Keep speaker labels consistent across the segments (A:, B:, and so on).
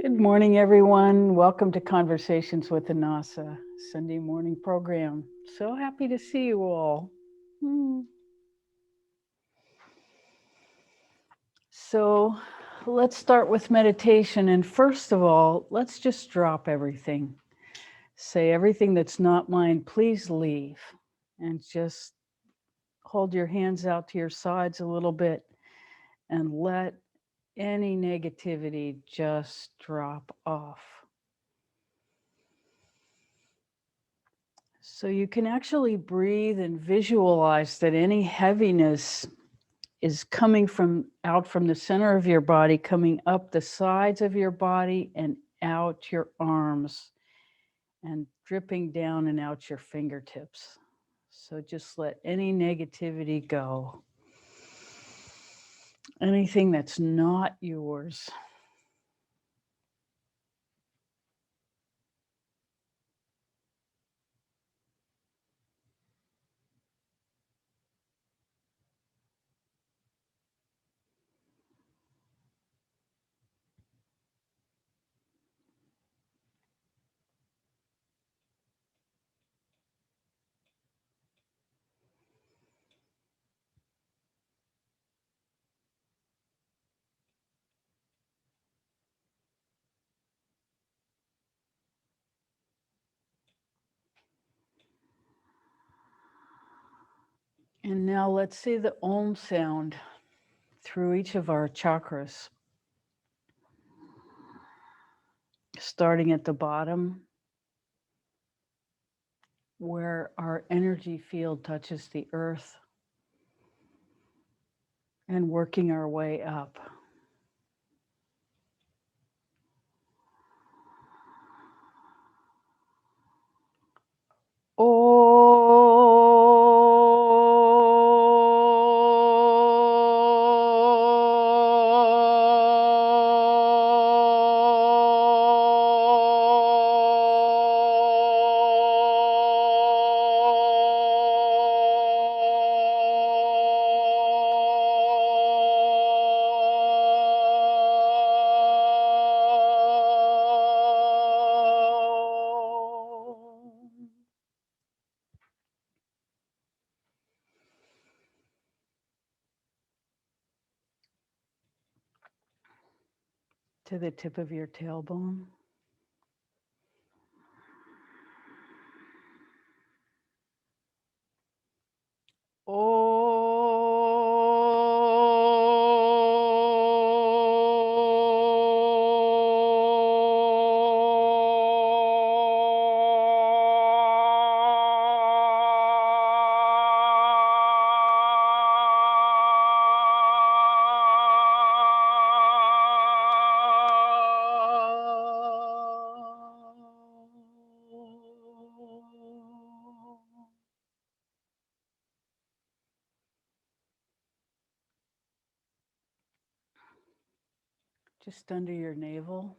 A: Good morning, everyone. Welcome to Conversations with Annassa, Sunday morning program. So happy to see you all. So let's start with meditation. And first of all, let's just drop everything. Say everything that's not mine, please leave. And just hold your hands out to your sides a little bit and let any negativity just drop off. So you can actually breathe and visualize that any heaviness is coming out from the center of your body, coming up the sides of your body and out your arms and dripping down and out your fingertips. So just let any negativity go. Anything that's not yours. And now let's say the Om sound through each of our chakras, starting at the bottom where our energy field touches the earth and working our way up. To the tip of your tailbone. Just under your navel.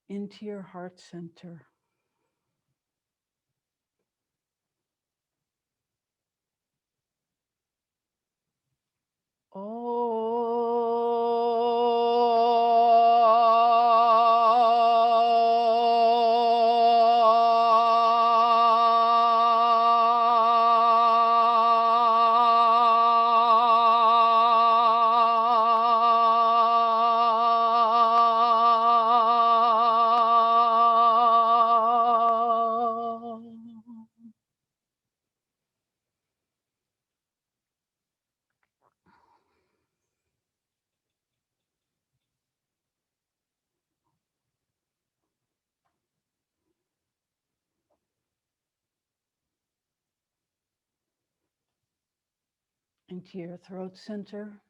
A: Into your heart center. into your throat center.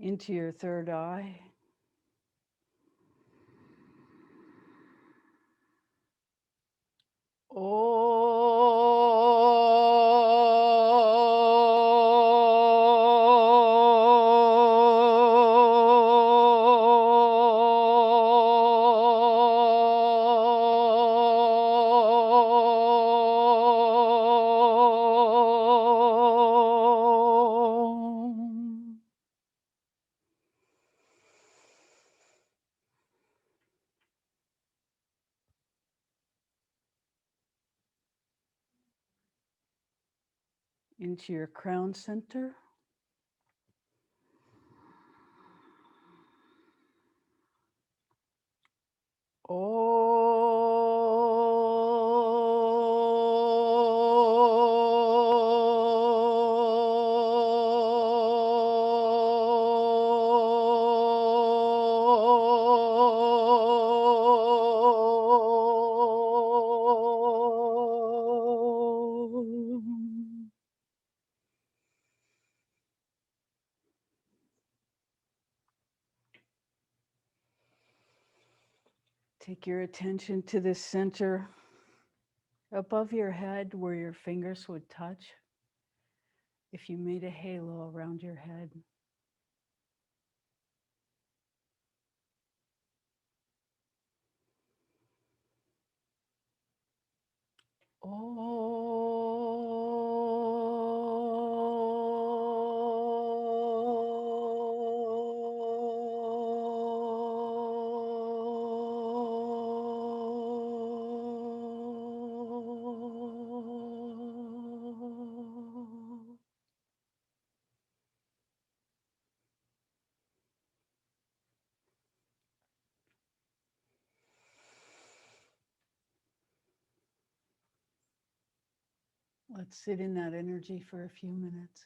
A: Into your third eye. Into your crown center. Take your attention to the center above your head where your fingers would touch if you made a halo around your head. Let's sit in that energy for a few minutes.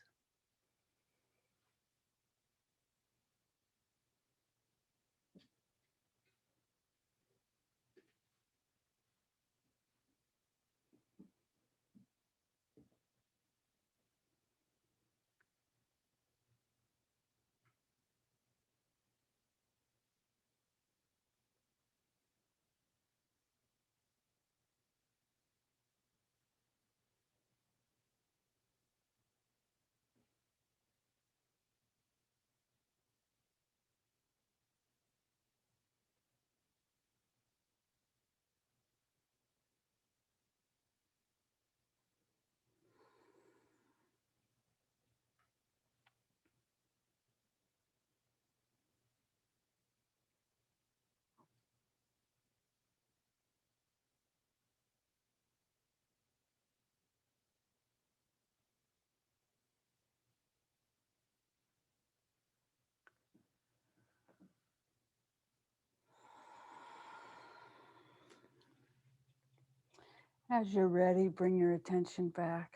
A: As you're ready, bring your attention back.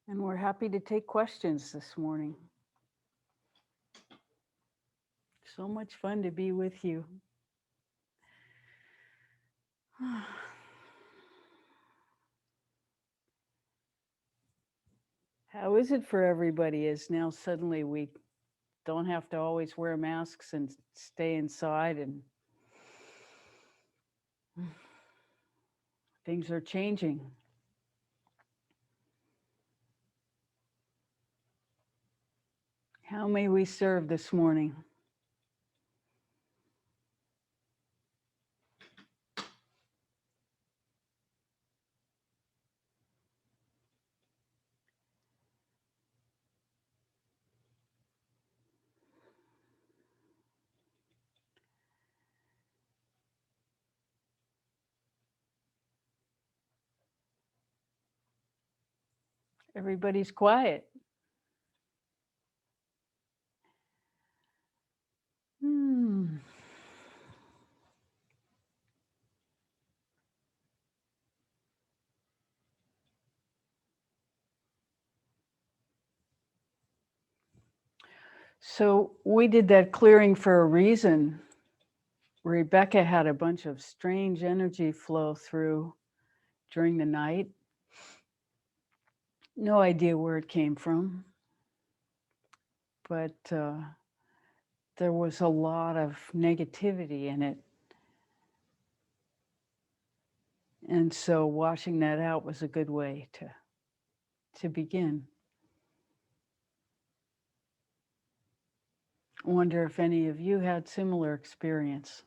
A: And we're happy to take questions this morning. So much fun to be with you. How is it for everybody as now suddenly we don't have to always wear masks and stay inside, and things are changing? How may we serve this morning? Everybody's quiet. So we did that clearing for a reason. Rebecca had a bunch of strange energy flow through during the night. No idea where it came from, but there was a lot of negativity in it. And so washing that out was a good way to begin. I wonder if any of you had similar experience.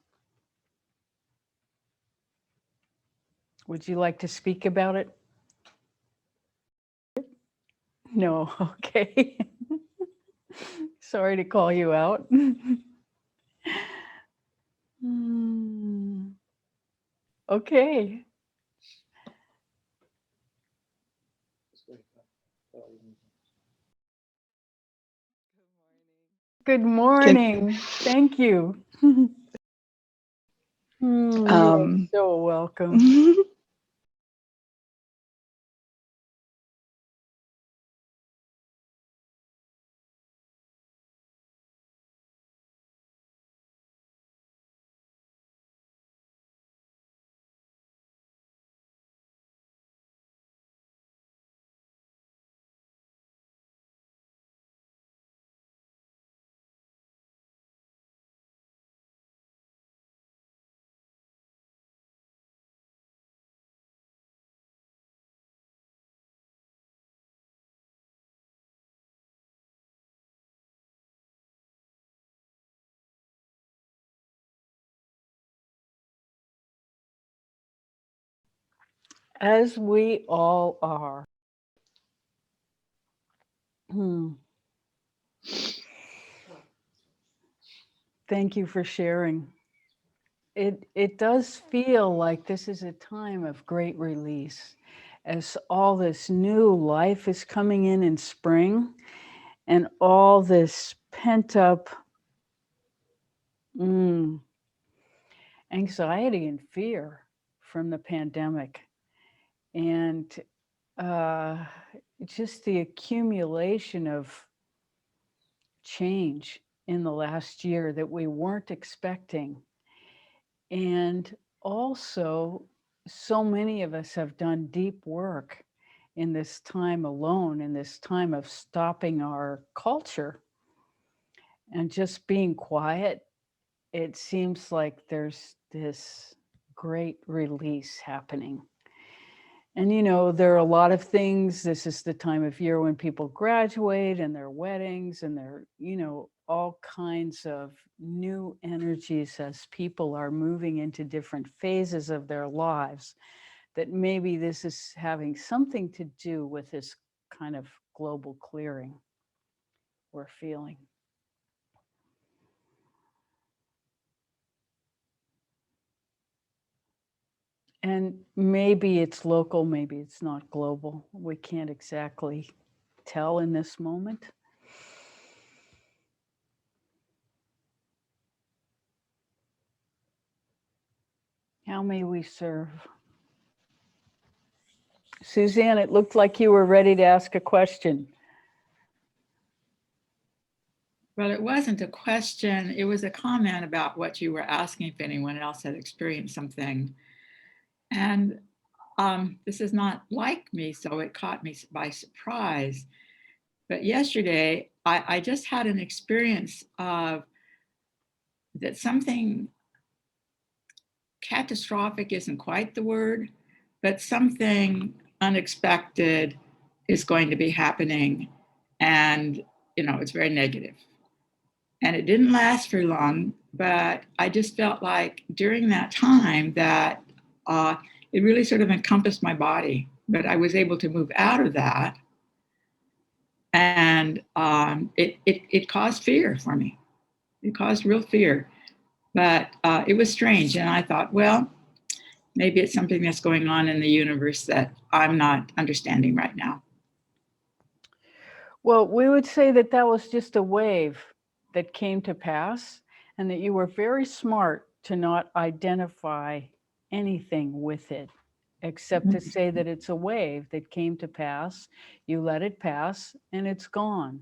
A: Would you like to speak about it? No, okay. Sorry to call you out. Okay. Good morning. Thank you. You're so welcome. As we all are. Thank you for sharing. It does feel like this is a time of great release as all this new life is coming in spring and all this pent up anxiety and fear from the pandemic and just the accumulation of change in the last year that we weren't expecting. And also, so many of us have done deep work in this time alone, in this time of stopping our culture and just being quiet. It seems like there's this great release happening. And, you know, there are a lot of things. This is the time of year when people graduate and their weddings and their, you know, all kinds of new energies as people are moving into different phases of their lives, that maybe this is having something to do with this kind of global clearing we're feeling. And maybe it's local, maybe it's not global. We can't exactly tell in this moment. How may we serve? Suzanne, it looked like you were ready to ask a question.
B: Well, it wasn't a question. It was a comment about what you were asking if anyone else had experienced something. And this is not like me, so it caught me by surprise. But yesterday, I just had an experience of that something catastrophic isn't quite the word, but something unexpected is going to be happening. And, you know, it's very negative. And it didn't last very long, but I just felt like during that time that it really sort of encompassed my body. But I was able to move out of that, and it caused fear for me. It caused real fear, but it was strange. And I thought, well, maybe it's something that's going on in the universe that I'm not understanding right now.
A: Well, we would say that that was just a wave that came to pass, and that you were very smart to not identify anything with it, except to say that it's a wave that came to pass. You let it pass, and it's gone.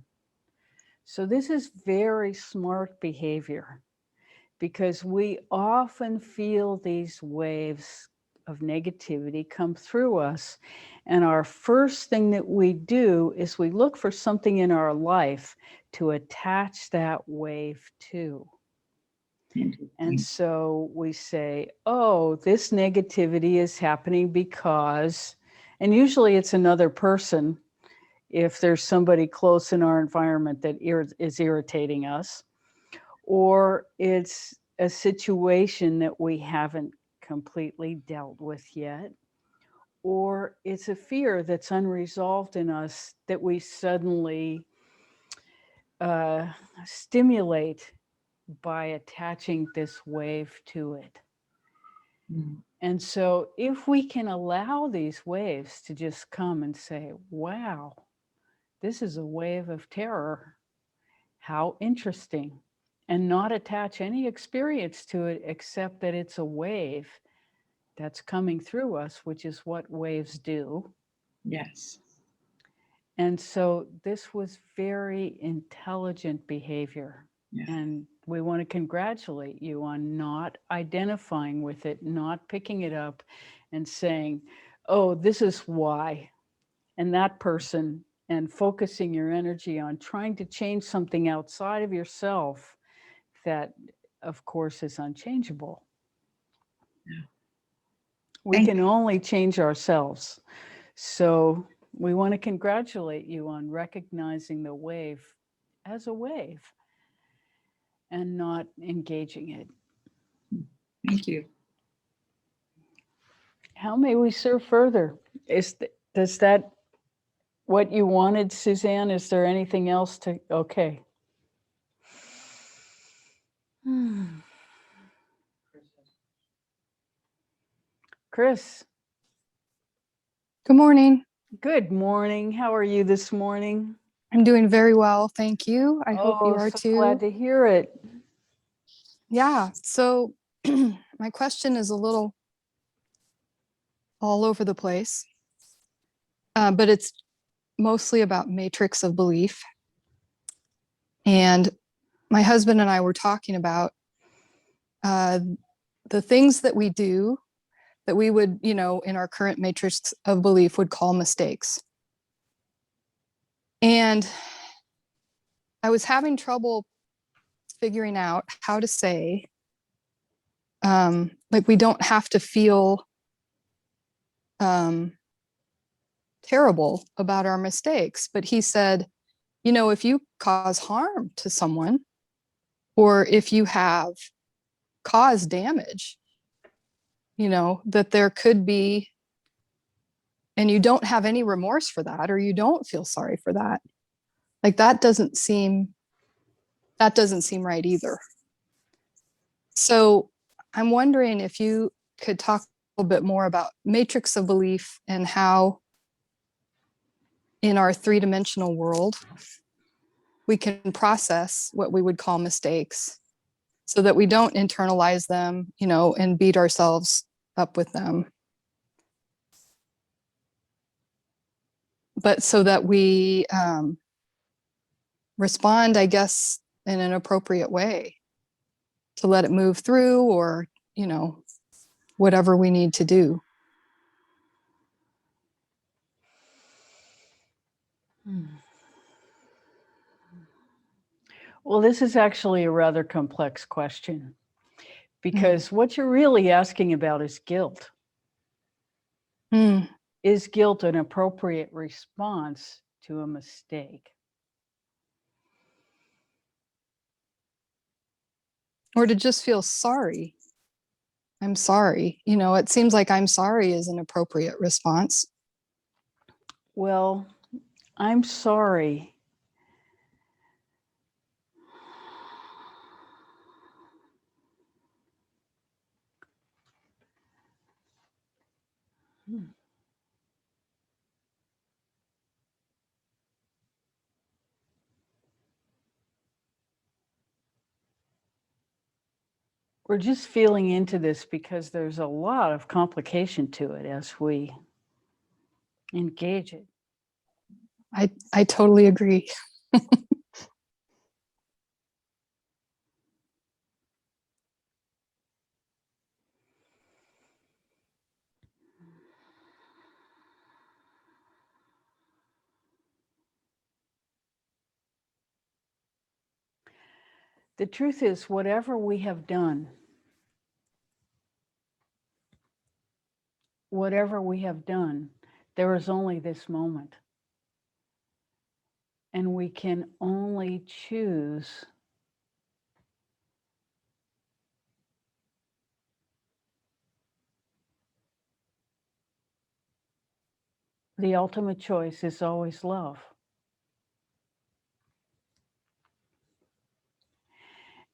A: So, this is very smart behavior, because we often feel these waves of negativity come through us. And our first thing that we do is we look for something in our life to attach that wave to. And so we say, oh, this negativity is happening because, and usually it's another person, if there's somebody close in our environment that is irritating us, or it's a situation that we haven't completely dealt with yet, or it's a fear that's unresolved in us that we suddenly uh, stimulate by attaching this wave to it. And so, if we can allow these waves to just come and say, wow, this is a wave of terror, how interesting, and not attach any experience to it except that it's a wave that's coming through us, which is what waves do.
B: Yes.
A: And so this was very intelligent behavior.
B: Yeah.
A: And we want to congratulate you on not identifying with it, not picking it up and saying, oh, this is why, and that person, and focusing your energy on trying to change something outside of yourself that, of course, is unchangeable.
B: Yeah.
A: We can only change ourselves. So we want to congratulate you on recognizing the wave as a wave and not engaging it.
B: Thank you.
A: How may we serve further? Does that what you wanted, Suzanne? Is there anything else to? Okay. Chris.
C: Good morning.
A: Good morning. How are you this morning?
C: I'm doing very well, thank you. I hope you are
A: so
C: too.
A: Glad to hear it.
C: Yeah, so my question is a little all over the place, but it's mostly about matrix of belief. And my husband and I were talking about the things that we do that we would, in our current matrix of belief would call mistakes. And I was having trouble figuring out how to say, like, we don't have to feel terrible about our mistakes. But he said, if you cause harm to someone, or if you have caused damage, that there could be, and you don't have any remorse for that, or you don't feel sorry for that. Like that doesn't seem right either. So I'm wondering if you could talk a little bit more about matrix of belief and how in our three-dimensional world we can process what we would call mistakes so that we don't internalize them, and beat ourselves up with them. But so that we respond, I guess, in an appropriate way to let it move through, or, whatever we need to do.
A: Well, this is actually a rather complex question, because what you're really asking about is guilt. Is guilt an appropriate response to a mistake?
C: Or to just feel sorry. I'm sorry. It seems like I'm sorry is an appropriate response.
A: Well, I'm sorry. we're just feeling into this because there's a lot of complication to it as we engage it.
C: I totally agree.
A: The truth is, whatever we have done, there is only this moment. And we can only choose the ultimate choice is always love.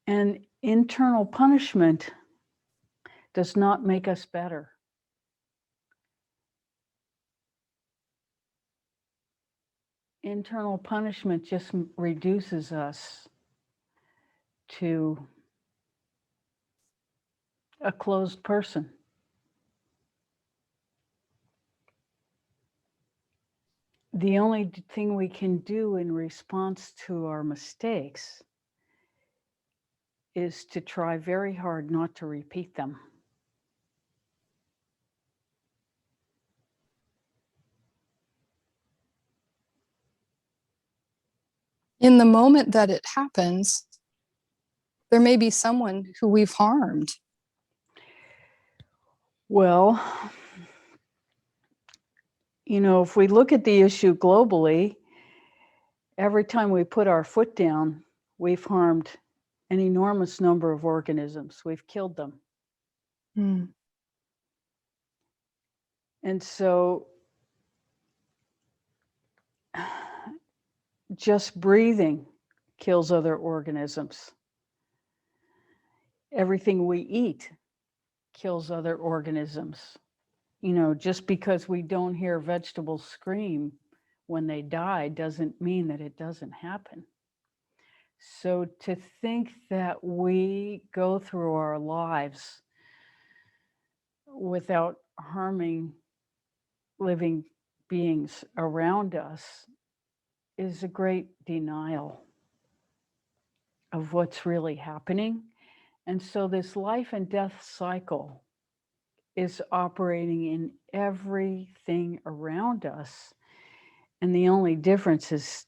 A: And internal punishment does not make us better. Internal punishment just reduces us to a closed person. The only thing we can do in response to our mistakes is to try very hard not to repeat them.
C: In the moment that it happens, there may be someone who we've harmed.
A: Well, you know, if we look at the issue globally, every time we put our foot down, we've harmed an enormous number of organisms. We've killed them.
C: Mm.
A: And so just breathing kills other organisms. Everything we eat kills other organisms. You know, just because we don't hear vegetables scream when they die doesn't mean that it doesn't happen. So to think that we go through our lives without harming living beings around us is a great denial of what's really happening. And so this life and death cycle is operating in everything around us. And the only difference is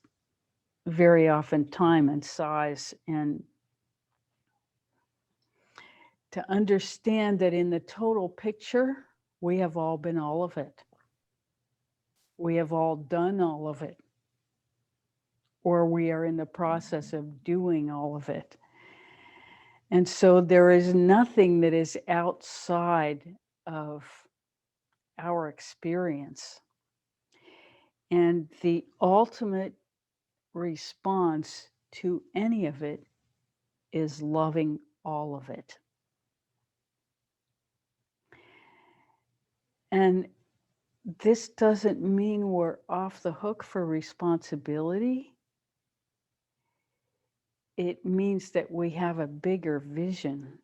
A: very often time and size. And to understand that in the total picture, we have all been all of it. We have all done all of it. Or we are in the process of doing all of it. And so there is nothing that is outside of our experience. And the ultimate response to any of it is loving all of it. And this doesn't mean we're off the hook for responsibility. It means that we have a bigger vision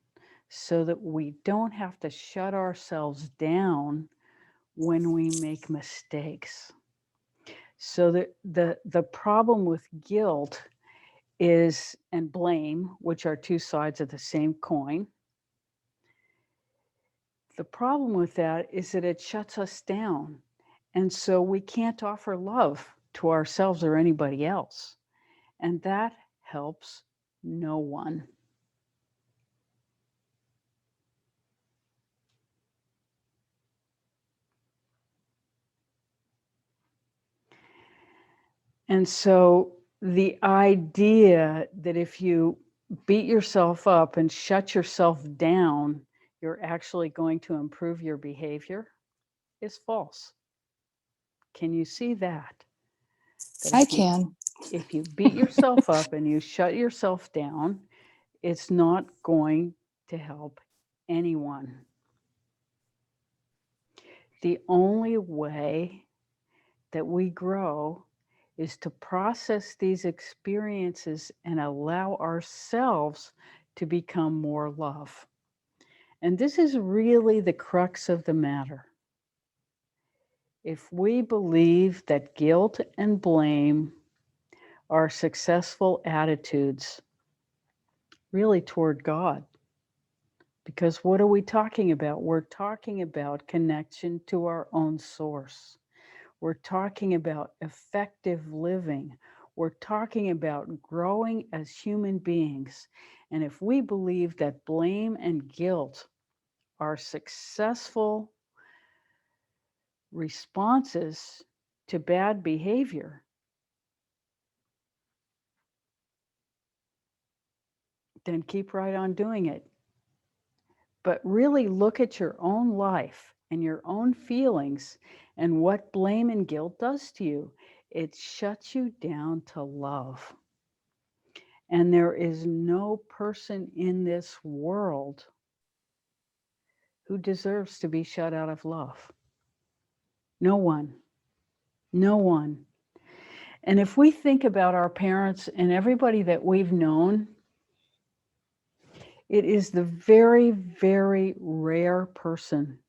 A: so that we don't have to shut ourselves down when we make mistakes. So the problem with guilt is, and blame, which are two sides of the same coin. The problem with that is that it shuts us down. And so we can't offer love to ourselves or anybody else. And that helps no one. And so the idea that if you beat yourself up and shut yourself down, you're actually going to improve your behavior is false. Can you see that?
C: I can.
A: If you beat yourself up and you shut yourself down, it's not going to help anyone. The only way that we grow is to process these experiences and allow ourselves to become more love. And this is really the crux of the matter. If we believe that guilt and blame are successful attitudes, really toward God, because what are we talking about? We're talking about connection to our own source. We're talking about effective living. We're talking about growing as human beings. And if we believe that blame and guilt are successful responses to bad behavior, then keep right on doing it. But really look at your own life and your own feelings and what blame and guilt does to you. It shuts you down to love. And there is no person in this world who deserves to be shut out of love. No one. No one. And if we think about our parents and everybody that we've known, it is the very, very rare person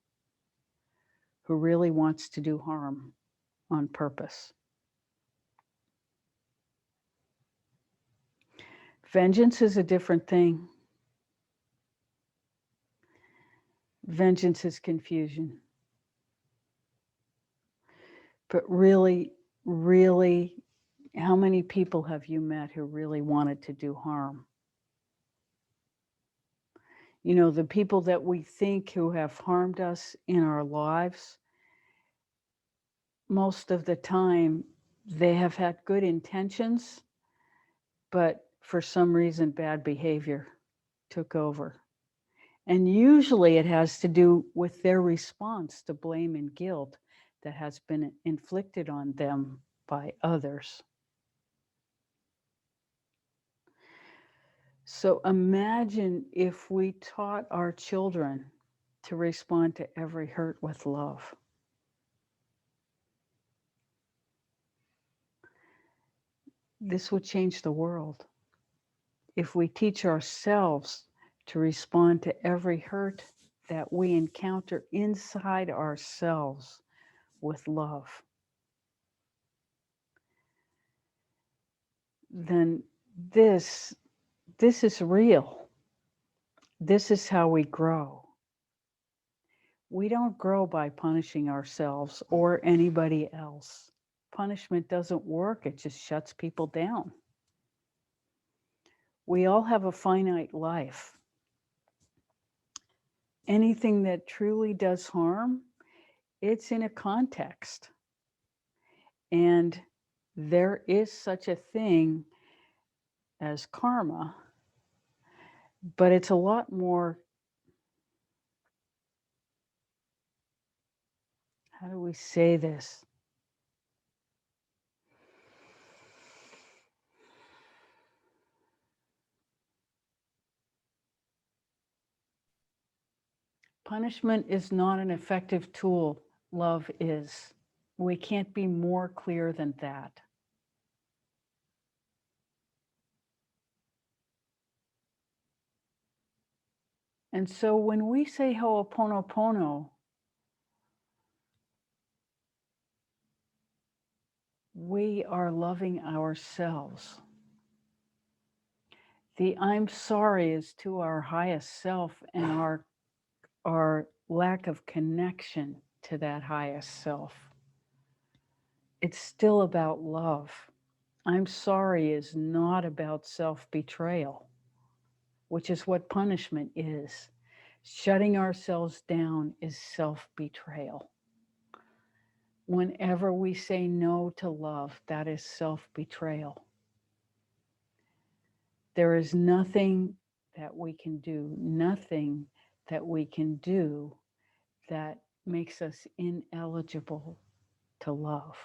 A: who really wants to do harm on purpose. Vengeance is a different thing. Vengeance is confusion. But really, really, how many people have you met who really wanted to do harm? You know, the people that we think who have harmed us in our lives, most of the time, they have had good intentions, but for some reason, bad behavior took over. And usually it has to do with their response to blame and guilt that has been inflicted on them by others. So imagine if we taught our children to respond to every hurt with love. This would change the world. If we teach ourselves to respond to every hurt that we encounter inside ourselves with love, then this is real. This is how we grow. We don't grow by punishing ourselves or anybody else. Punishment doesn't work, it just shuts people down. We all have a finite life. Anything that truly does harm, it's in a context. And there is such a thing as karma, but it's a lot more, how do we say this? Punishment is not an effective tool. Love is. We can't be more clear than that. And so when we say Ho'oponopono, we are loving ourselves. The I'm sorry is to our highest self and our lack of connection to that highest self. It's still about love. I'm sorry is not about self-betrayal, which is what punishment is. Shutting ourselves down is self-betrayal. Whenever we say no to love, that is self-betrayal. There is nothing that we can do, nothing that we can do that makes us ineligible to love.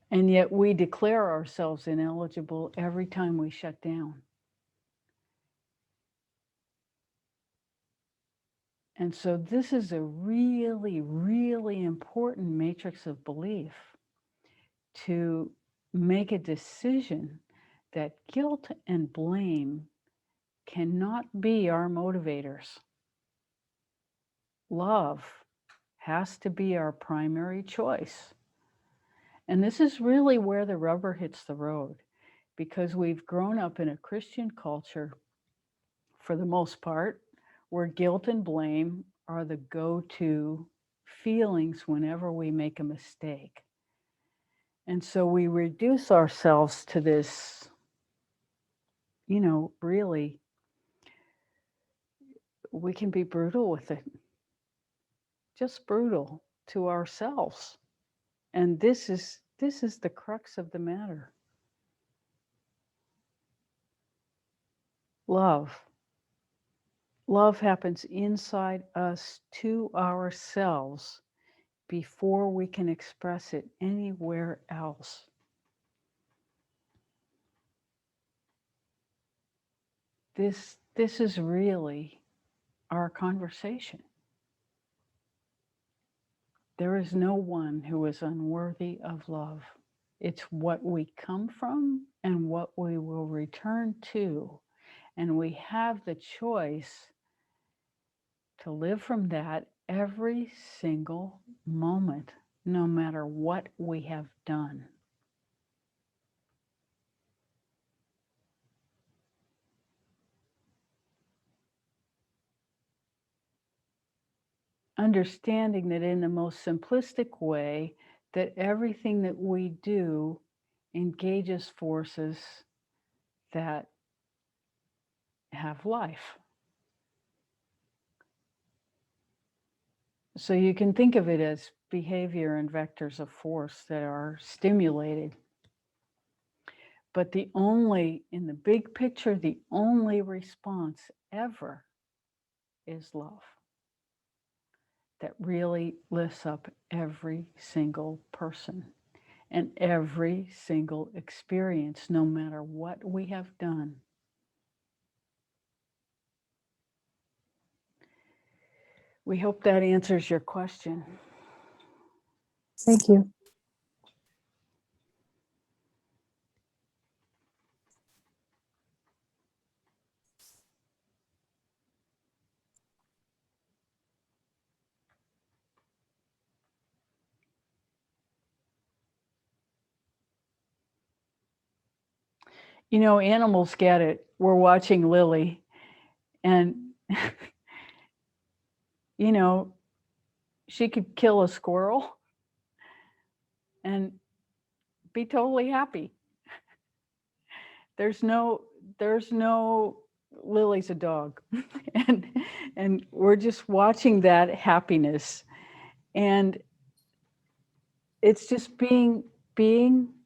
A: And yet we declare ourselves ineligible every time we shut down. And so this is a really, really important matrix of belief, to make a decision that guilt and blame cannot be our motivators. Love has to be our primary choice. And this is really where the rubber hits the road, because we've grown up in a Christian culture, for the most part, where guilt and blame are the go-to feelings whenever we make a mistake. And so we reduce ourselves to this, really, we can be brutal with it, just brutal to ourselves. And this is the crux of the matter. Love. Love happens inside us to ourselves before we can express it anywhere else. This is really our conversation. There is no one who is unworthy of love. It's what we come from and what we will return to. And we have the choice to live from that every single moment, no matter what we have done. Understanding that in the most simplistic way, that everything that we do engages forces that have life. So you can think of it as behavior and vectors of force that are stimulated. But in the big picture, the only response ever is love. That really lifts up every single person and every single experience, no matter what we have done. We hope that answers your question.
C: Thank you.
A: Animals get it. We're watching Lily, and she could kill a squirrel and be totally happy. There's no Lily's a dog. and we're just watching that happiness. And it's just being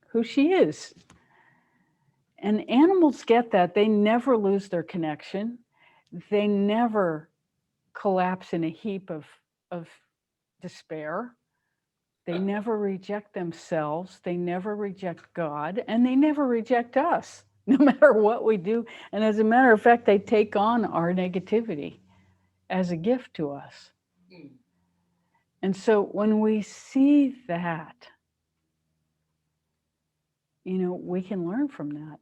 A: who she is. And animals get that. They never lose their connection. They never collapse in a heap of despair. They never reject themselves. They never reject God, and they never reject us, no matter what we do. And as a matter of fact, they take on our negativity as a gift to us. And so when we see that, we can learn from that.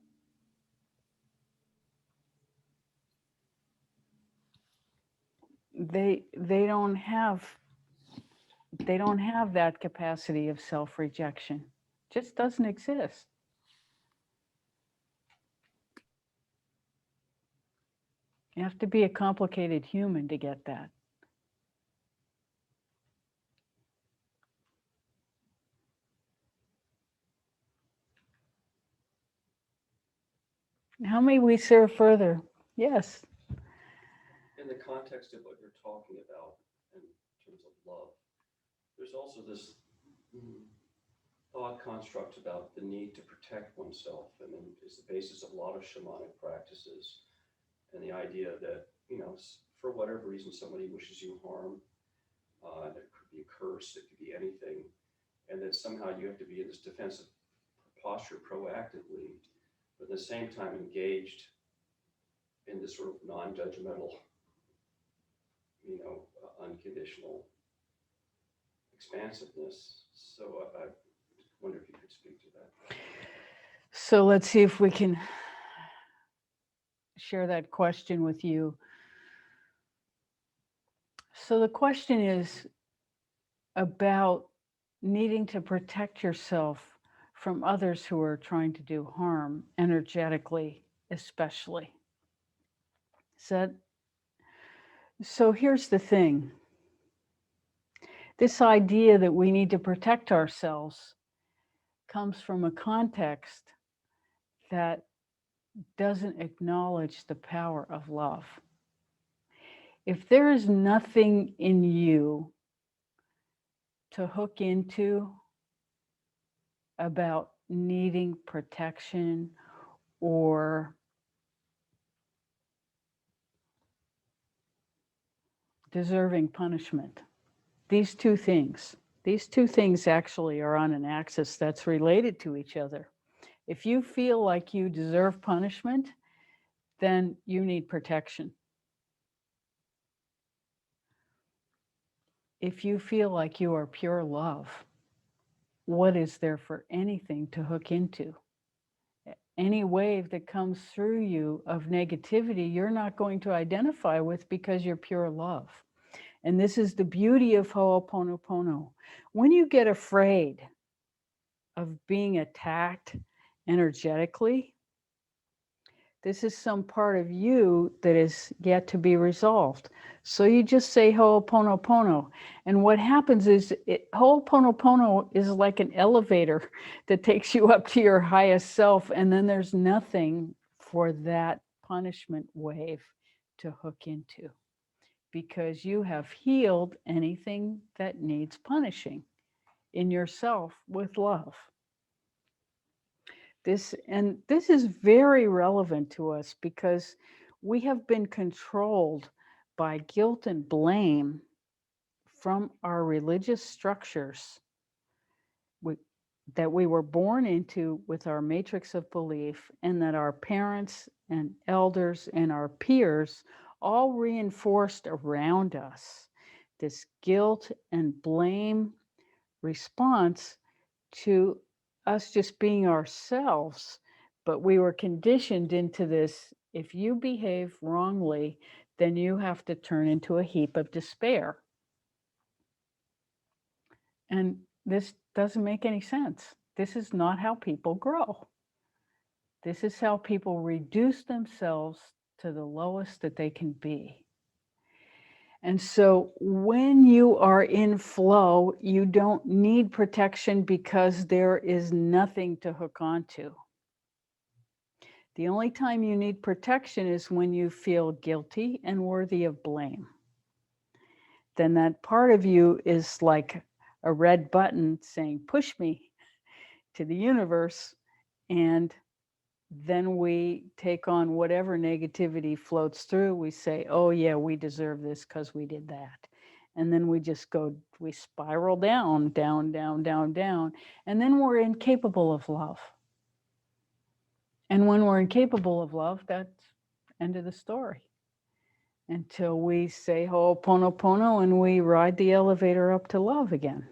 A: They don't have that capacity of self-rejection. Just doesn't exist. You have to be a complicated human to get that. How may we serve further? Yes.
D: In the context of what you're talking about in terms of love, there's also this thought construct about the need to protect oneself, and then is the basis of a lot of shamanic practices, and the idea that, for whatever reason, somebody wishes you harm, it could be a curse, it could be anything, and that somehow you have to be in this defensive posture proactively, but at the same time engaged in this sort of non-judgmental, unconditional expansiveness. So I wonder if you could speak to that.
A: So let's see if we can share that question with you. So the question is about needing to protect yourself from others who are trying to do harm, energetically, especially. So here's the thing. This idea that we need to protect ourselves comes from a context that doesn't acknowledge the power of love. If there is nothing in you to hook into about needing protection or deserving punishment, these two things actually are on an axis that's related to each other. If you feel like you deserve punishment, then you need protection. If you feel like you are pure love, what is there for anything to hook into? Any wave that comes through you of negativity, you're not going to identify with because you're pure love. And this is the beauty of Ho'oponopono. When you get afraid of being attacked energetically, this is some part of you that is yet to be resolved. So you just say Ho'oponopono. And what happens is Ho'oponopono is like an elevator that takes you up to your highest self. And then there's nothing for that punishment wave to hook into, because you have healed anything that needs punishing in yourself with love. This is very relevant to us because we have been controlled by guilt and blame from our religious structures that we were born into with our matrix of belief, and that our parents and elders and our peers all reinforced around us. This guilt and blame response to us just being ourselves, but we were conditioned into this: if you behave wrongly, then you have to turn into a heap of despair. And this doesn't make any sense. This is not how people grow. This is how people reduce themselves to the lowest that they can be. And so when you are in flow, you don't need protection because there is nothing to hook onto. The only time you need protection is when you feel guilty and worthy of blame. Then that part of you is like a red button saying, push me to the universe. And then we take on whatever negativity floats through. We say, oh yeah, we deserve this because we did that. And then we spiral down, down, down, down, down. And then we're incapable of love. And when we're incapable of love, that's end of the story. Until we say Ho'oponopono and we ride the elevator up to love again.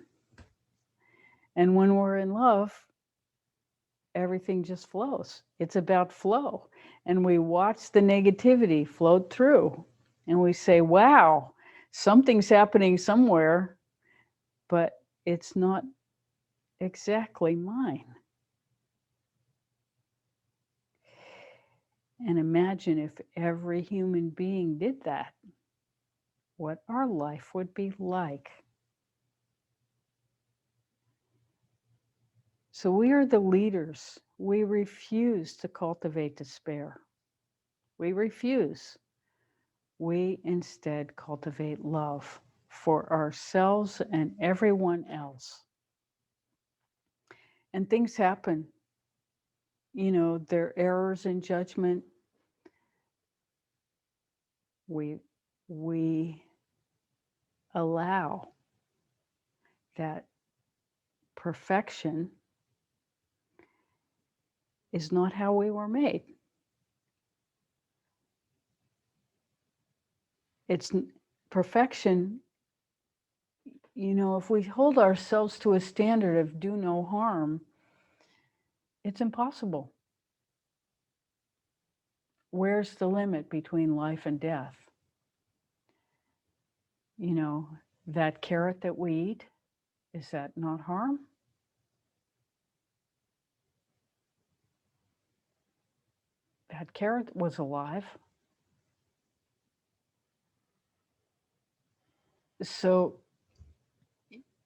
A: And when we're in love, everything just flows. It's about flow. And we watch the negativity float through. And we say, wow, something's happening somewhere, but it's not exactly mine. And imagine if every human being did that, what our life would be like. So we are the leaders. We refuse to cultivate despair. We refuse. We instead cultivate love for ourselves and everyone else. And things happen. You know, there are errors in judgment. We allow that perfection is not how we were made. It's perfection. You know, if we hold ourselves to a standard of do no harm, it's impossible. where's the limit between life and death? You know, that carrot that we eat, is that not harm? That carrot was alive. So,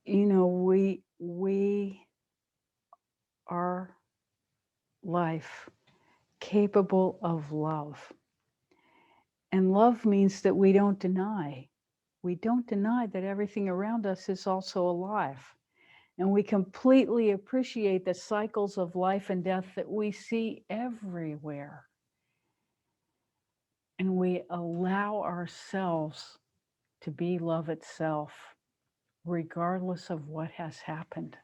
A: you know, we are life capable of love. And love means that we don't deny. We don't deny that everything around us is also alive. And we completely appreciate the cycles of life and death that we see everywhere. And we allow ourselves to be love itself, regardless of what has happened.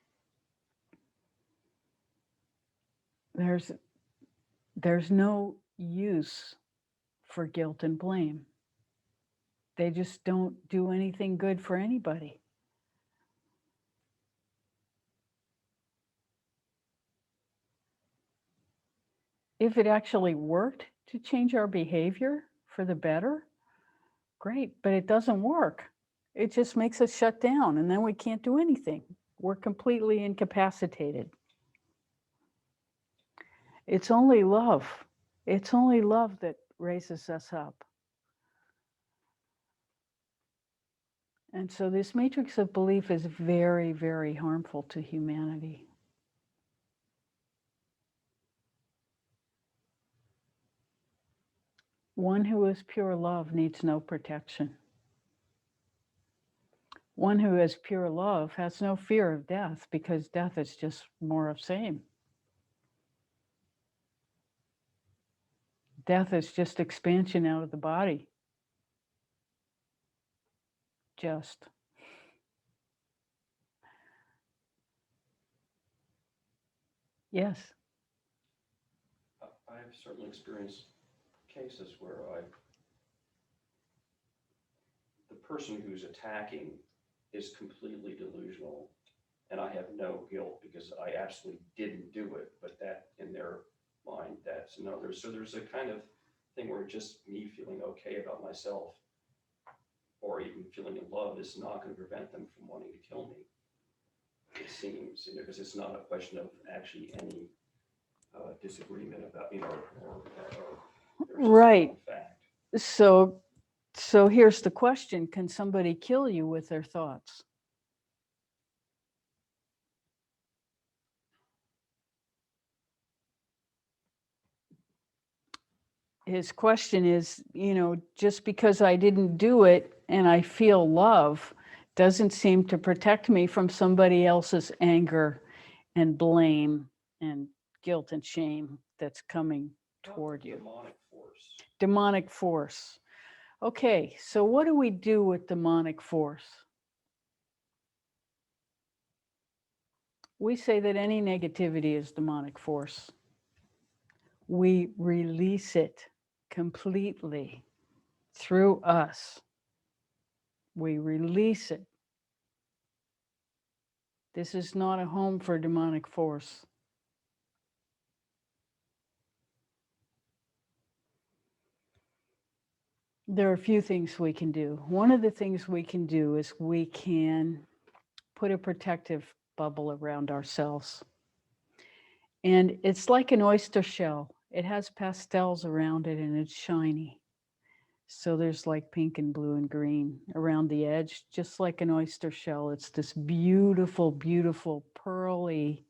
A: There's no use for guilt and blame. They just don't do anything good for anybody. If it actually worked to change our behavior for the better, great, but it doesn't work. It just makes us shut down and then we can't do anything. We're completely incapacitated. It's only love. It's only love that raises us up. And so this matrix of belief is very, very harmful to humanity. One who is pure love needs no protection. One who is pure love has no fear of death because death is just more of same. Death is just expansion out of the body. Just. Yes.
D: I've certainly experienced cases where the person who's attacking is completely delusional, and I have no guilt because I absolutely didn't do it, but that in their mind, that's another. So there's a kind of thing where just me feeling okay about myself or even feeling in love is not going to prevent them from wanting to kill me. It seems, you know, because it's not a question of actually any disagreement about, you know, or
A: Right.
D: Fact.
A: So here's the question. Can somebody kill you with their thoughts? His question is, you know, just because I didn't do it and I feel love doesn't seem to protect me from somebody else's anger and blame and guilt and shame that's coming toward you.
D: Demonic force.
A: Demonic force. Okay, so what do we do with demonic force? We say that any negativity is demonic force. We release it completely through us. We release it. This is not a home for demonic force. There are a few things we can do. One of the things we can do is we can put a protective bubble around ourselves. And it's like an oyster shell. It has pastels around it and it's shiny. So there's like pink and blue and green around the edge, just like an oyster shell. It's this beautiful, beautiful, pearly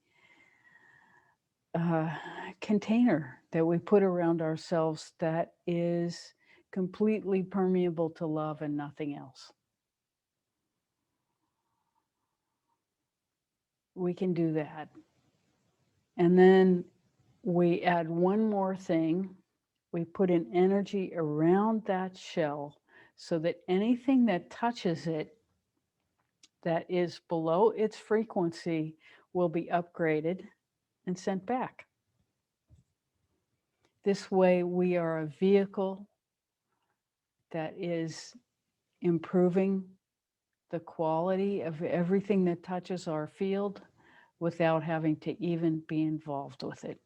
A: container that we put around ourselves that is completely permeable to love and nothing else. We can do that. And then we add one more thing. We put an energy around that shell so that anything that touches it that is below its frequency will be upgraded and sent back. This way, we are a vehicle that is improving the quality of everything that touches our field without having to even be involved with it.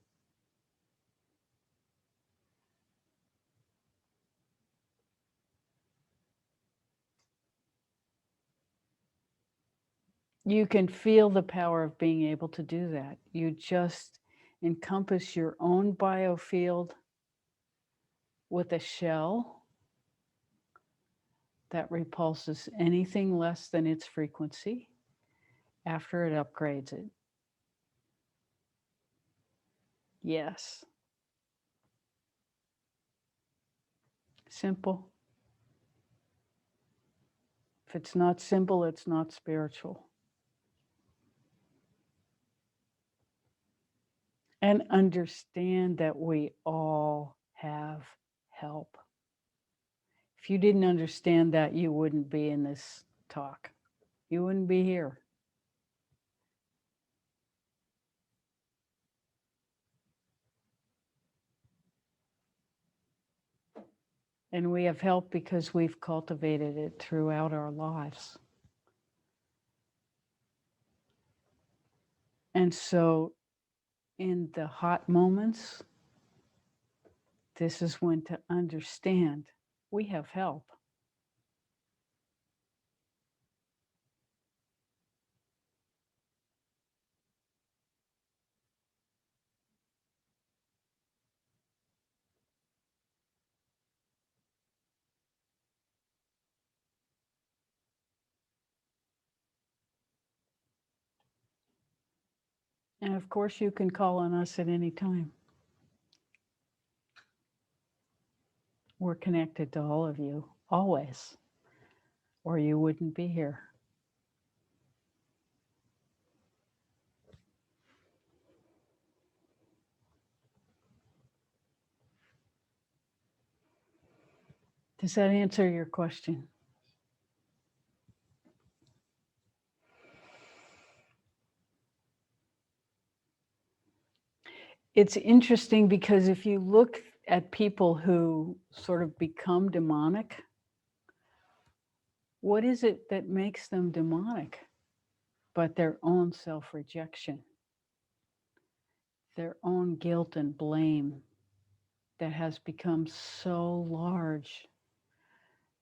A: You can feel the power of being able to do that. You just encompass your own biofield with a shell that repulses anything less than its frequency after it upgrades it. Yes. Simple. If it's not simple, it's not spiritual. And understand that we all have help. If you didn't understand that, you wouldn't be in this talk. You wouldn't be here. And we have help because we've cultivated it throughout our lives. And so in the hot moments, this is when to understand we have help. And of course, you can call on us at any time. We're connected to all of you, always, or you wouldn't be here. Does that answer your question? It's interesting because if you look at people who sort of become demonic, what is it that makes them demonic? But their own self-rejection, their own guilt and blame that has become so large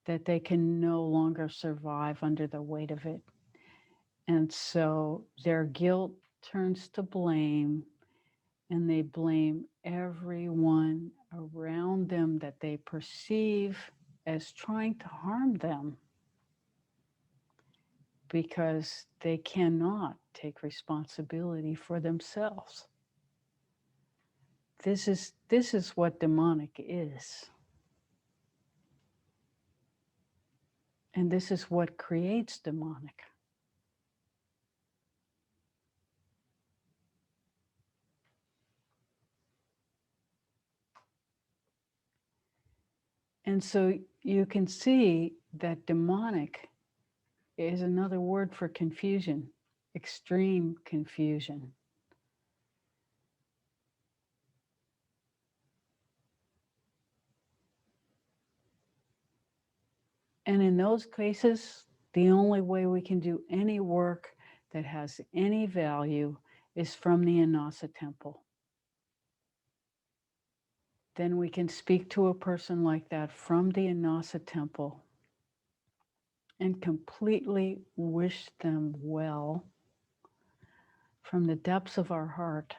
A: that they can no longer survive under the weight of it. And so their guilt turns to blame, and they blame everyone around them that they perceive as trying to harm them because they cannot take responsibility for themselves. This is what demonic is. And this is what creates demonic. And so you can see that demonic is another word for confusion, extreme confusion. And in those cases, the only way we can do any work that has any value is from the Annassa temple. Then we can speak to a person like that from the Annassa temple and completely wish them well from the depths of our heart.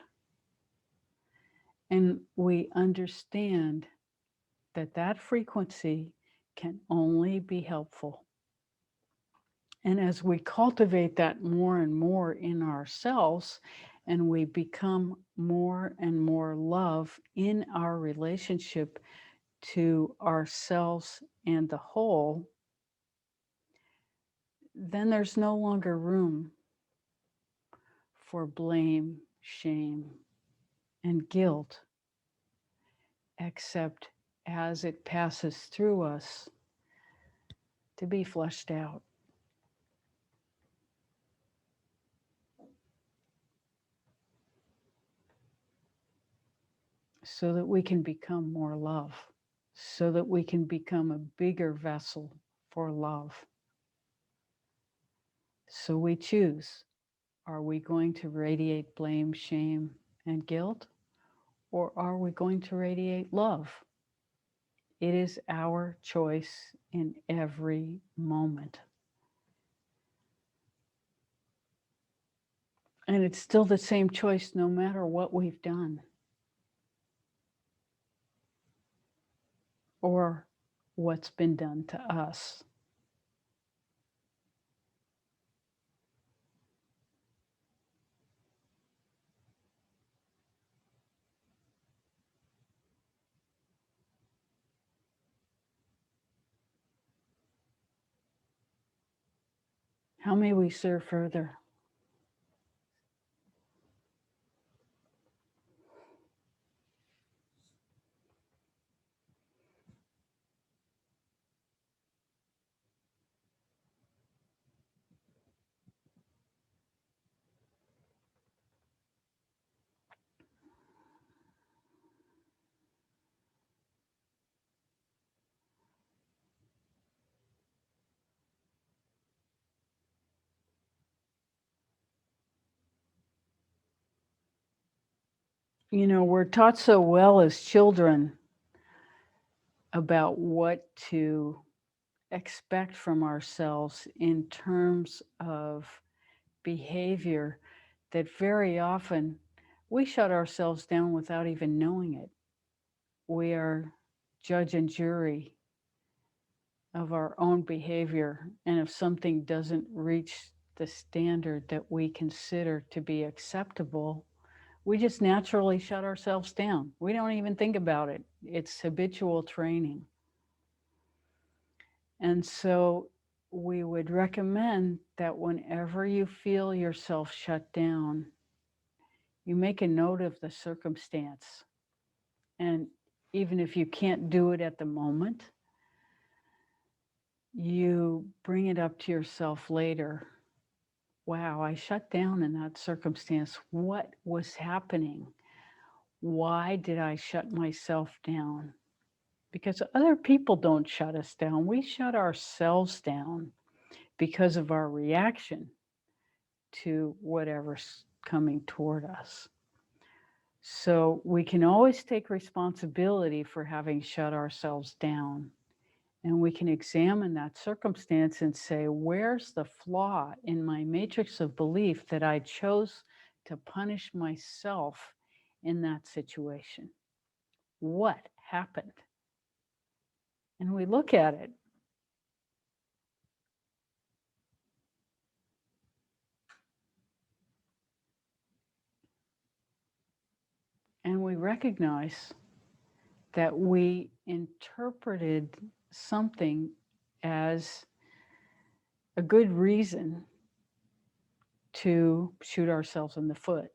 A: And we understand that that frequency can only be helpful. And as we cultivate that more and more in ourselves, and we become more and more love in our relationship to ourselves and the whole, then there's no longer room for blame, shame, and guilt, except as it passes through us to be fleshed out. So that we can become more love, so that we can become a bigger vessel for love. So we choose, are we going to radiate blame, shame, and guilt, or are we going to radiate love? It is our choice in every moment. And it's still the same choice no matter what we've done or what's been done to us. How may we serve further? You know, we're taught so well as children about what to expect from ourselves in terms of behavior that very often we shut ourselves down without even knowing it. We are judge and jury of our own behavior. And if something doesn't reach the standard that we consider to be acceptable, we just naturally shut ourselves down. We don't even think about it. It's habitual training. And so we would recommend that whenever you feel yourself shut down, you make a note of the circumstance. And even if you can't do it at the moment, you bring it up to yourself later. Wow, I shut down in that circumstance. What was happening? Why did I shut myself down? Because other people don't shut us down. We shut ourselves down because of our reaction to whatever's coming toward us. So we can always take responsibility for having shut ourselves down. And we can examine that circumstance and say, where's the flaw in my matrix of belief that I chose to punish myself in that situation? What happened? And we look at it. And we recognize that we interpreted something as a good reason to shoot ourselves in the foot.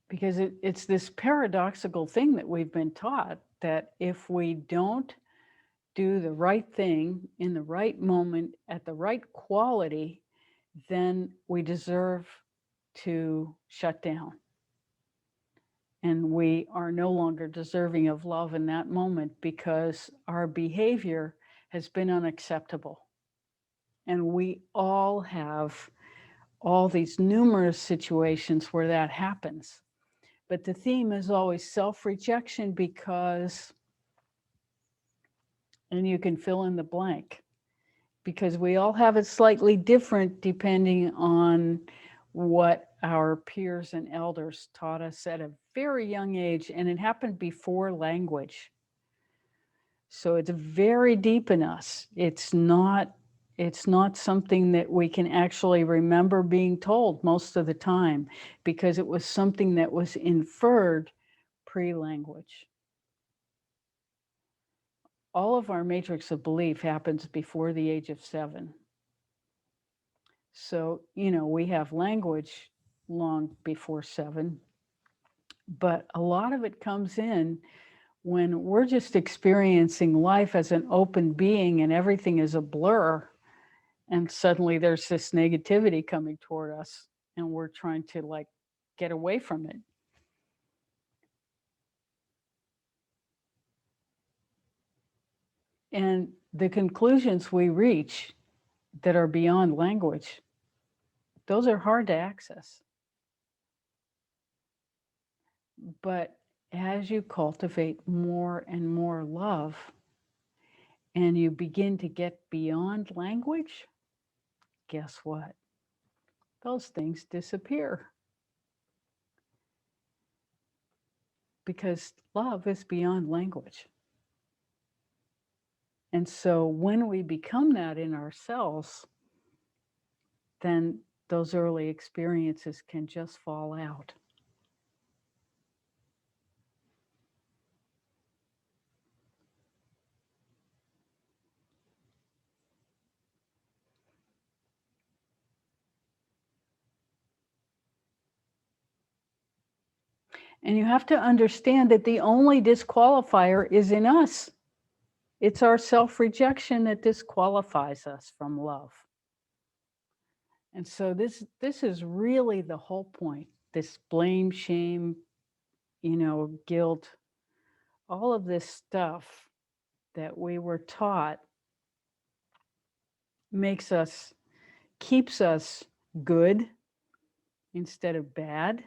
A: Because it's this paradoxical thing that we've been taught that if we don't do the right thing in the right moment at the right quality, then we deserve to shut down. And we are no longer deserving of love in that moment because our behavior has been unacceptable. And we all have all these numerous situations where that happens. But the theme is always self-rejection because, and you can fill in the blank, because we all have it slightly different depending on what our peers and elders taught us at a very young age, and it happened before language. So it's very deep in us. It's not something that we can actually remember being told most of the time, because it was something that was inferred pre-language. All of our matrix of belief happens before the age of 7. So, you know, we have language long before 7, but a lot of it comes in when we're just experiencing life as an open being and everything is a blur. And suddenly there's this negativity coming toward us and we're trying to like get away from it. And the conclusions we reach that are beyond language, those are hard to access. But as you cultivate more and more love and you begin to get beyond language, guess what? Those things disappear because love is beyond language. And so when we become that in ourselves, then those early experiences can just fall out. And you have to understand that the only disqualifier is in us. It's our self-rejection that disqualifies us from love. And so this is really the whole point. This blame, shame, guilt, all of this stuff that we were taught keeps us good instead of bad.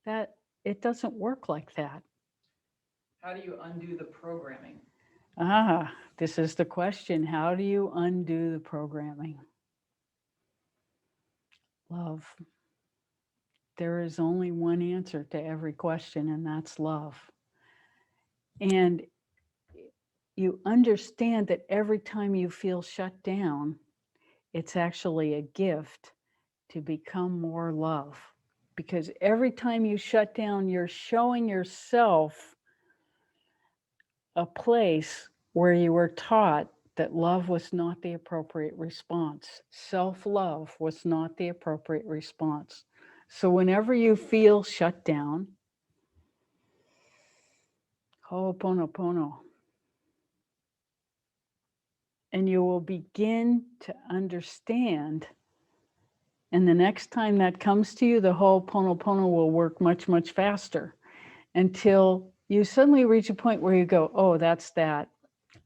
A: That it doesn't work like that.
E: How do you undo the programming?
A: This is the question. How do you undo the programming? Love. There is only one answer to every question, and that's love. And you understand that every time you feel shut down, it's actually a gift to become more love. Because every time you shut down, you're showing yourself a place where you were taught that love was not the appropriate response. Self-love was not the appropriate response. So whenever you feel shut down, Ho'oponopono, and you will begin to understand. And the next time that comes to you, the Ho'oponopono will work much, much faster until you suddenly reach a point where you go, oh, that's that.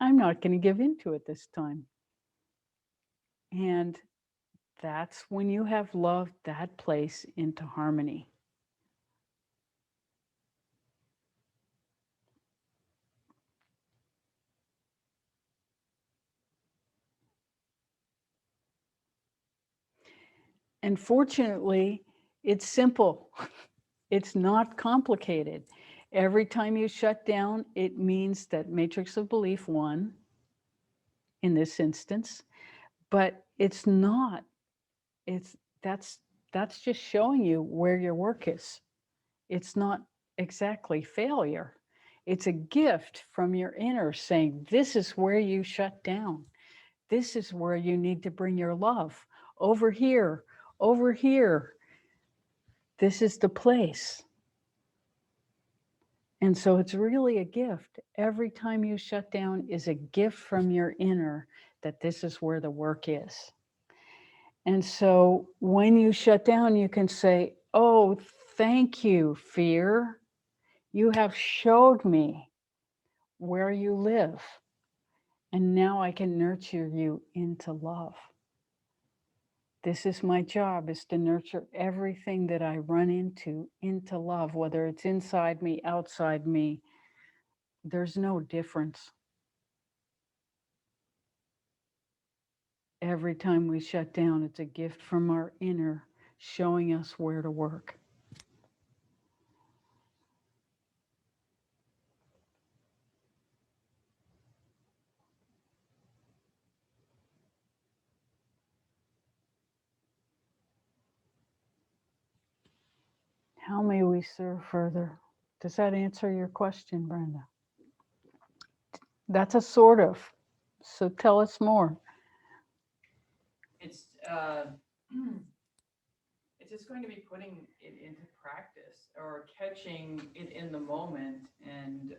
A: I'm not going to give in to it this time. And that's when you have loved that place into harmony. And fortunately, it's simple. It's not complicated. Every time you shut down, it means that matrix of belief won in this instance, but it's not. That's just showing you where your work is. It's not exactly failure. It's a gift from your inner saying, this is where you shut down. This is where you need to bring your love. Over here, over here. This is the place. And so it's really a gift. Every time you shut down is a gift from your inner that this is where the work is. And so when you shut down, you can say, oh, thank you, fear. You have showed me where you live. And now I can nurture you into love. This is my job, is to nurture everything that I run into love, whether it's inside me, outside me. There's no difference. Every time we shut down, it's a gift from our inner showing us where to work. How may we serve further? Does that answer your question, Brenda? That's a sort of. So tell us more.
E: It's it's just going to be putting it into practice or catching it in the moment, and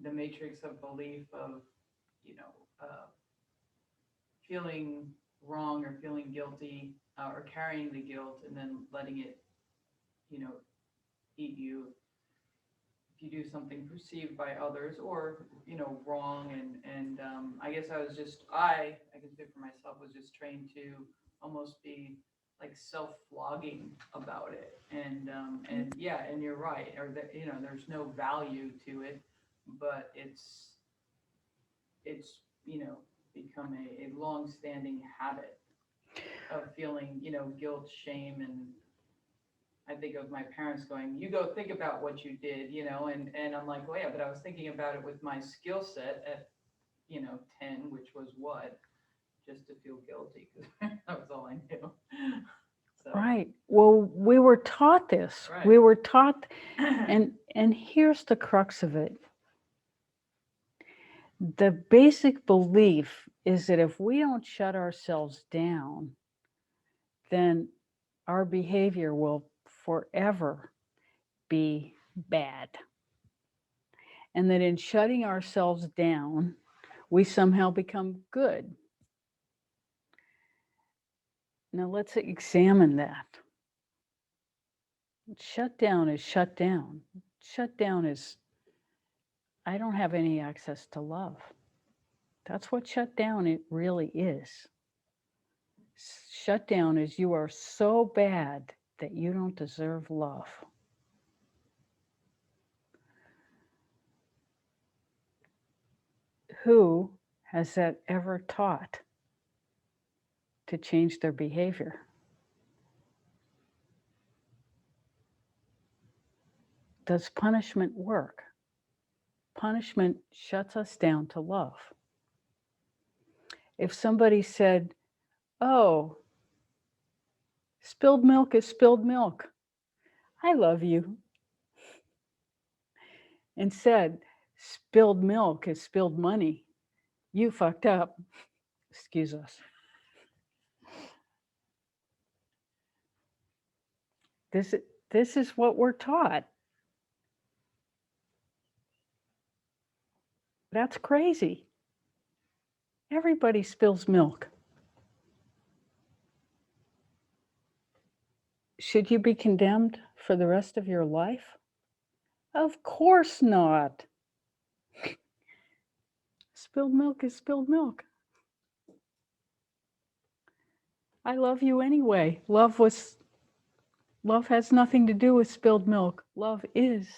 E: the matrix of belief of feeling wrong or feeling guilty, or carrying the guilt and then letting it eat you if you do something perceived by others or wrong. And I guess I can speak for myself, was just trained to almost be like self-flogging about it. And yeah, and you're right, or that, you know, there's no value to it, but it's, you know, become a long-standing habit of feeling, you know, guilt, shame. And I think of my parents going, you go think about what you did, you know, and I'm like, well, yeah, but I was thinking about it with my skill set at, you know, 10, which was what? Just to feel guilty, because that was all I knew. So,
A: Right. Well, we were taught this.
E: Right.
A: We were taught, and here's the crux of it. The basic belief is that if we don't shut ourselves down, then our behavior will forever be bad. And that in shutting ourselves down, we somehow become good. Now let's examine that. Shut down is shut down. Shut down is, I don't have any access to love. That's what shut down it really is. Shut down is you are so bad that you don't deserve love. Who has that ever taught to change their behavior? Does punishment work? Punishment shuts us down to love. If somebody said, oh, spilled milk is spilled milk, I love you, and said, spilled milk is spilled money, you fucked up, excuse us. This is what we're taught. That's crazy. Everybody spills milk. Should you be condemned for the rest of your life? Of course not. Spilled milk is spilled milk. I love you anyway. Love has nothing to do with spilled milk. Love is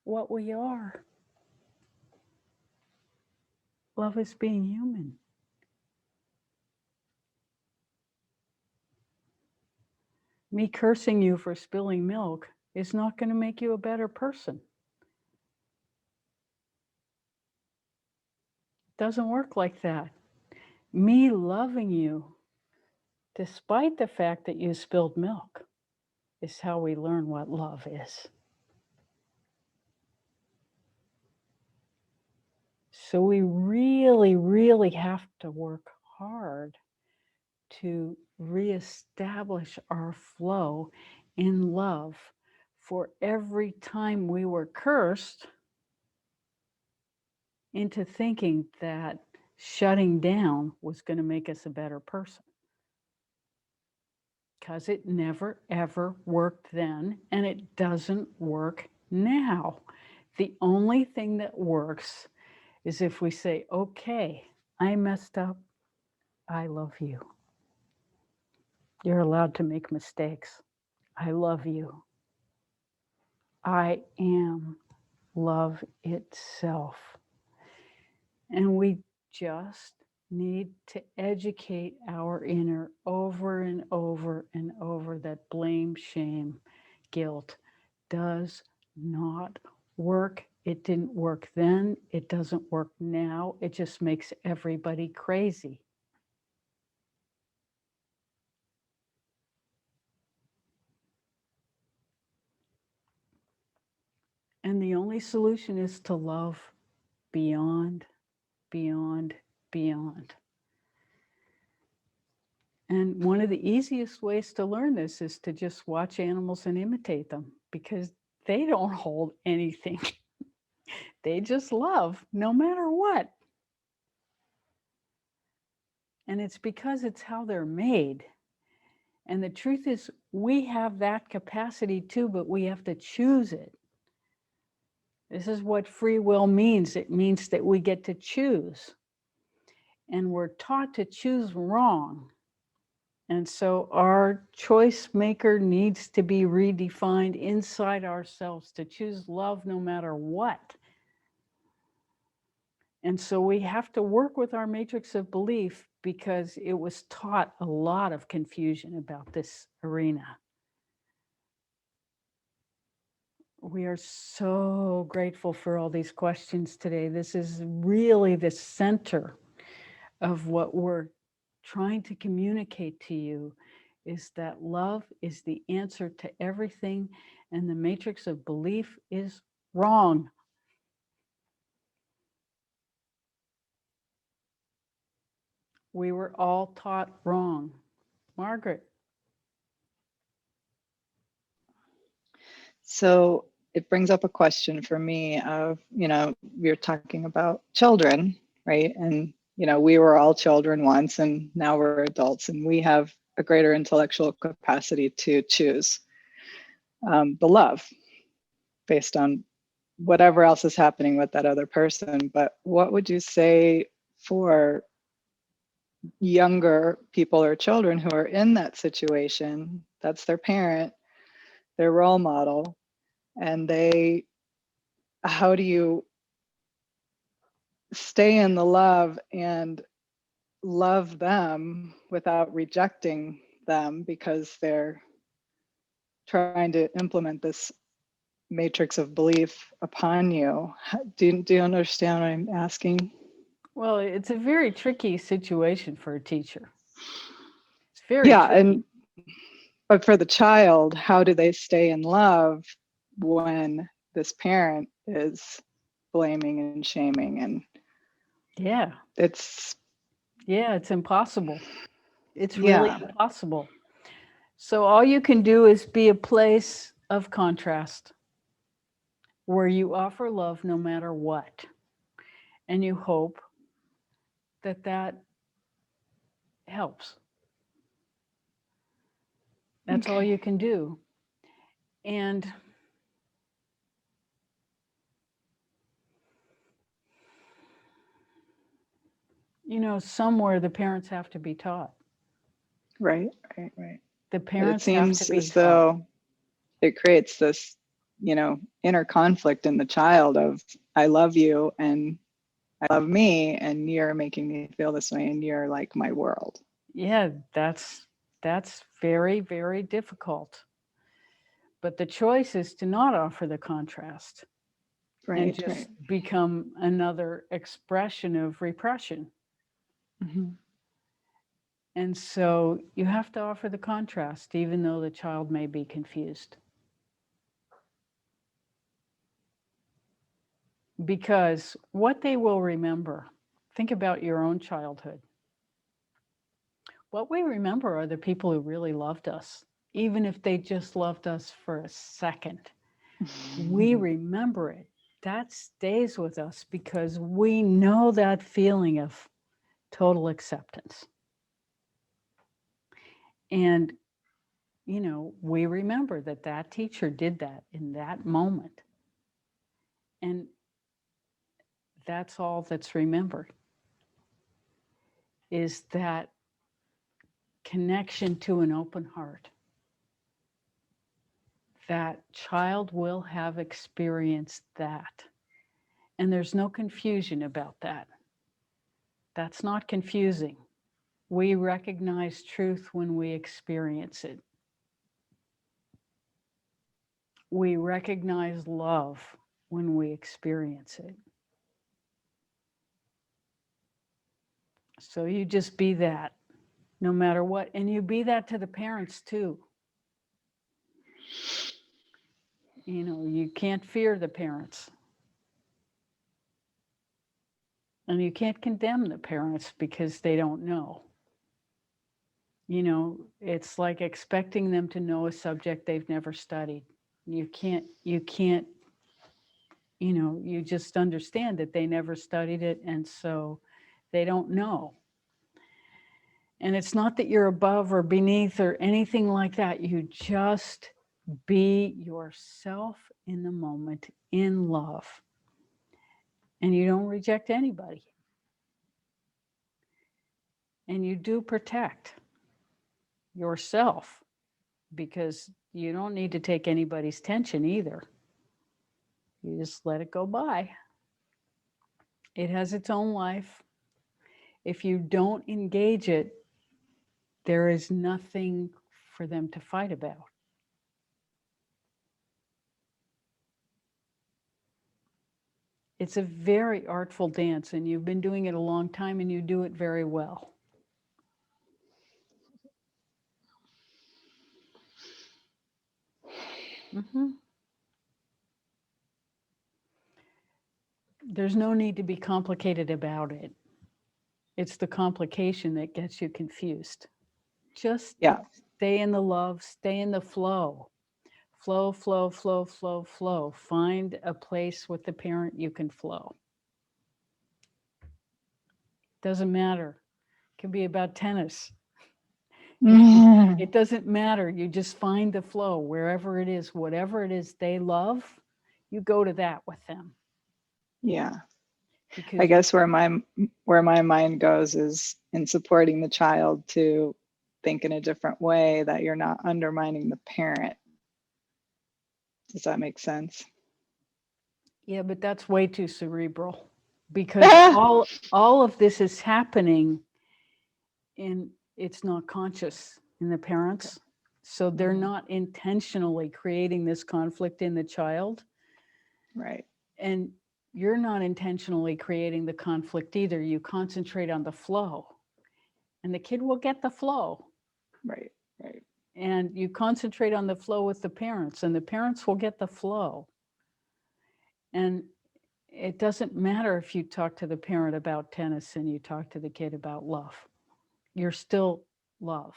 A: what we are. Love is being human. Me cursing you for spilling milk is not going to make you a better person. Doesn't work like that. Me loving you, despite the fact that you spilled milk, is how we learn what love is. So we really, really have to work hard to reestablish our flow in love. For every time we were cursed into thinking that shutting down was going to make us a better person. Because it never, ever worked then, and it doesn't work now. The only thing that works is if we say, okay, I messed up, I love you. You're allowed to make mistakes. I love you. I am love itself. And we just need to educate our inner over and over and over that blame, shame, guilt does not work. It didn't work then. It doesn't work now. It just makes everybody crazy. And the only solution is to love beyond, beyond, beyond. And one of the easiest ways to learn this is to just watch animals and imitate them, because they don't hold anything. They just love no matter what. And it's because it's how they're made. And the truth is, we have that capacity too, but we have to choose it. This is what free will means. It means that we get to choose. And we're taught to choose wrong. And so our choice maker needs to be redefined inside ourselves to choose love no matter what. And so we have to work with our matrix of belief because it was taught a lot of confusion about this arena. We are so grateful for all these questions today. This is really the center of what we're trying to communicate to you, is that love is the answer to everything, and the matrix of belief is wrong. We were all taught wrong. Margaret.
F: So it brings up a question for me of, we're talking about children, right? And, we were all children once and now we're adults and we have a greater intellectual capacity to choose the love based on whatever else is happening with that other person. But what would you say for younger people or children who are in that situation? That's their parent, their role model, and how do you stay in the love and love them without rejecting them because they're trying to implement this matrix of belief upon you? Do you understand what I'm asking?
A: Well, it's a very tricky situation for a teacher. It's very
F: Yeah,
A: tricky.
F: but for the child, how do they stay in love when this parent is blaming and shaming? And
A: Yeah,
F: it's
A: impossible. It's really
F: yeah.
A: impossible. So all you can do is be a place of contrast where you offer love no matter what. And you hope that that helps. That's all
F: Okay.
A: you can do. And somewhere the parents have to be taught.
F: Right.
A: The
F: It
A: parents have to
F: seems
A: be
F: as
A: taught.
F: though it creates this, inner conflict in the child of, I love you and I love me and you're making me feel this way and you're like my world.
A: Yeah, that's very, very difficult. But the choice is to not offer the contrast and
F: Right.
A: just become another expression of repression.
F: Mm-hmm.
A: And so you have to offer the contrast, even though the child may be confused. Because what they will remember, think about your own childhood. What we remember are the people who really loved us, even if they just loved us for a second. We remember it. That stays with us because we know that feeling of total acceptance. And, we remember that that teacher did that in that moment. And that's all that's remembered, is that connection to an open heart. That child will have experienced that. And there's no confusion about that. That's not confusing. We recognize truth when we experience it. We recognize love when we experience it. So you just be that no matter what. And you be that to the parents too. You can't fear the parents. And you can't condemn the parents because they don't know. It's like expecting them to know a subject they've never studied. You can't, you just understand that they never studied it, and so they don't know. And it's not that you're above or beneath or anything like that. You just be yourself in the moment in love. And you don't reject anybody. And you do protect. yourself, because you don't need to take anybody's tension either. You just let it go by. It has its own life. If you don't engage it, there is nothing for them to fight about. It's a very artful dance, and you've been doing it a long time, and you do it very well. Mm-hmm. There's no need to be complicated about it. It's the complication that gets you confused. Just
F: Yeah.
A: stay in the love, stay in the flow. Flow, flow, flow, flow, flow. Find a place with the parent you can flow. Doesn't matter. It can be about tennis. It doesn't matter. You just find the flow wherever it is, whatever it is they love, you go to that with them.
F: Yeah.
A: Because
F: I guess where my mind goes is in supporting the child to think in a different way, that you're not undermining the parent. Does that make sense?
A: yeah, but that's way too cerebral, because all of this is happening and it's not conscious in the parents. So they're not intentionally creating this conflict in the child.
F: Right.
A: And you're not intentionally creating the conflict either. You concentrate on the flow, and the kid will get the flow.
F: Right. Right.
A: And you concentrate on the flow with the parents, and the parents will get the flow. And it doesn't matter if you talk to the parent about tennis and you talk to the kid about love. You're still love.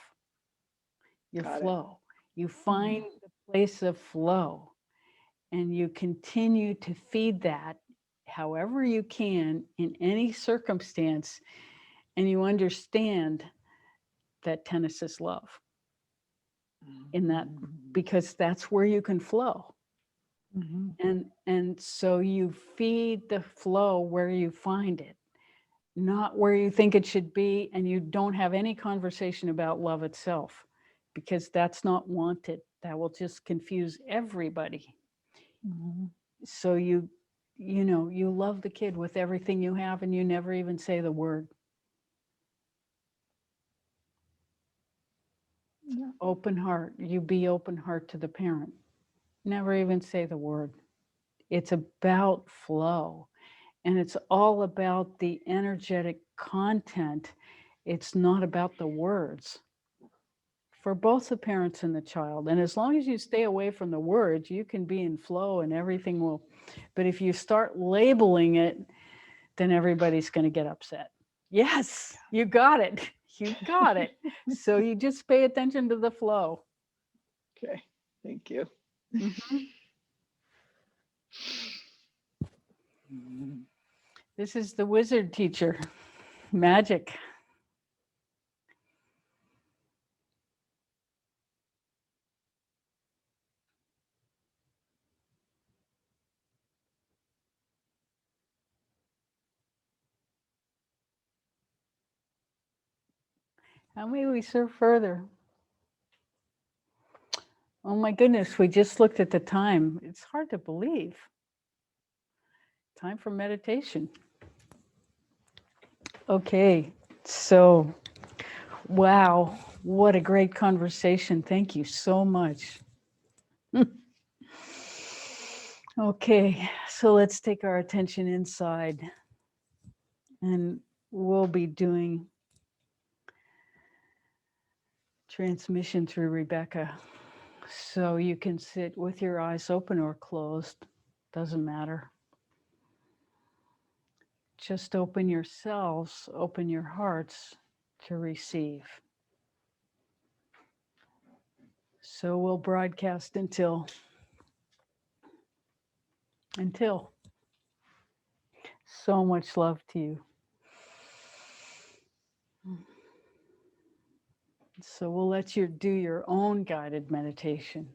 A: Your
F: Got it.
A: flow. You find the place of flow, and you continue to feed that however you can in any circumstance, and you understand that tennis is love in that, because that's where you can flow. And so you feed the flow where you find it, not where you think it should be, and you don't have any conversation about love itself, because that's not wanted. That will just confuse everybody. So you know, you love the kid with everything you have, and you never even say the word.
F: Yeah.
A: Open heart. You be open heart to the parent. Never even say the word. It's about flow, and it's all about the energetic content. It's not about the words, for both the parents and the child. And as long as you stay away from the words, you can be in flow and everything will. But if you start labeling it, then everybody's going to get upset. Yes, you got it. You got it. So you just pay attention to the flow.
F: Okay. Thank you.
A: This is the wizard teacher. Magic. How may we serve further? Oh my goodness, we just looked at the time. It's hard to believe. Time for meditation. Okay, so wow, what a great conversation. Thank you so much. Okay, so let's take our attention inside, and we'll be doing transmission through Rebecca. So you can sit with your eyes open or closed, doesn't matter. Just open yourselves, open your hearts to receive. So we'll broadcast until. So much love to you. So we'll let you do your own guided meditation.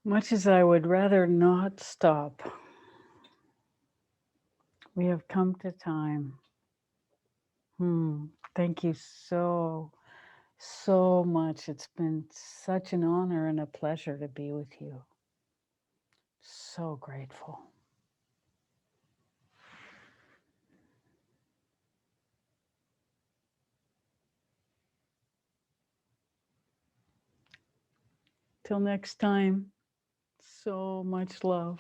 A: Much as I would rather not stop, we have come to time. Thank you so much. It's been such an honor and a pleasure to be with you. So grateful. Till next time, so much love.